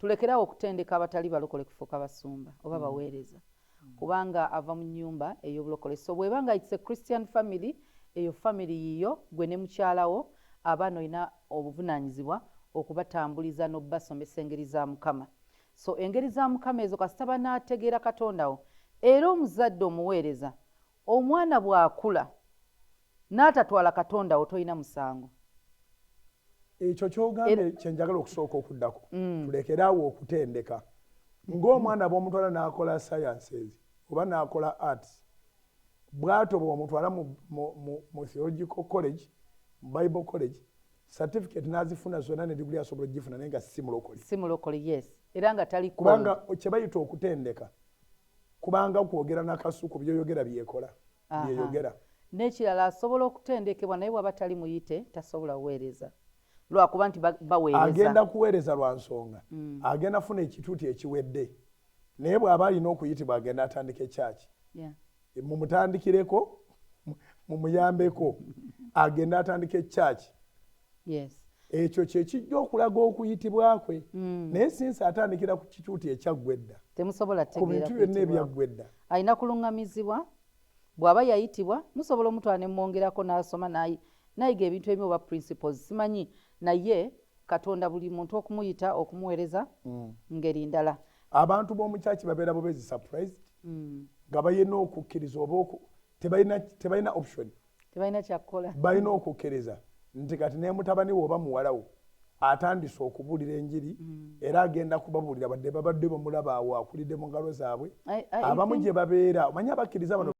tulekerawo okutendeka abatali balokole kufuuka basumba oba baweereza kubanga ava mu nnyumba ey'obulokole. So bw'ebanga it's a Christian family, eyo family yiyo gwe ne mukyalawo abaana olina obuvunaanyizibwa okubatambuliza n'obbasomesa engeri za Mukama. So engeri za Mukama ezo kasita banaategeera Katondawo era omuzadde omuweereza omwana bw'akula n'atatwala Katondawo tolina musango. Ekyo ky'ogambe kye njagala okusooka okuddako. Tulekeraawo okutendeka. Ng'omwana bw'omutwala n'akola sciences oba n'akola arts, bw'atyo bw'omutwala mu theological college, mu Bible college, certificate n'azifuna zonna ne degree asobola ogifuna naye nga si mulokole. Si mulokole, yes. Era nga tali kubanga kye bayita okutendeka kubanga kwogera n'akasuku by'oyogera byekola byeyogera. N'ekirala asobola okutendekebwa naye bw'aba tali muyite tasobola kuweereza lwakuba nti baweereza. Agenda kuweereza lwa nsonga agenda afuna ekituuti ekiwedde naye bw'aba alina okuyitibwa agenda atandika ekyaki mumutandikireko mumuyambeko agenda atandika ekyaki. Ekyo kye kijja okulaga okuyitibwa kwe naye sinsi atandikira ku kituuti ekyaggwedda temusobola ku bintu byonna ebyaggwedda. Alina kuluŋŋamizibwa bw'aba yayitibwa musobola omutwala ne mwongerako n'asoma nayiga ebintu ebimu oba principles simanyi naye Katonda buli muntu okumuyita okumuweereza ngeri ndala. Abantu b'omu kyaki babeera bubeezi surprised nga bayina okukkiriza oba tebalina option, tebalina kyakukola, balina okukkiriza nti kati ne mutabani wo oba muwalawo atandise okubuulira enjiri era agenda kubabuulira badde babadde bamulaba awo akulidde mu ngalo zaabwe abamu gye babeera omanyi abakkiriza bano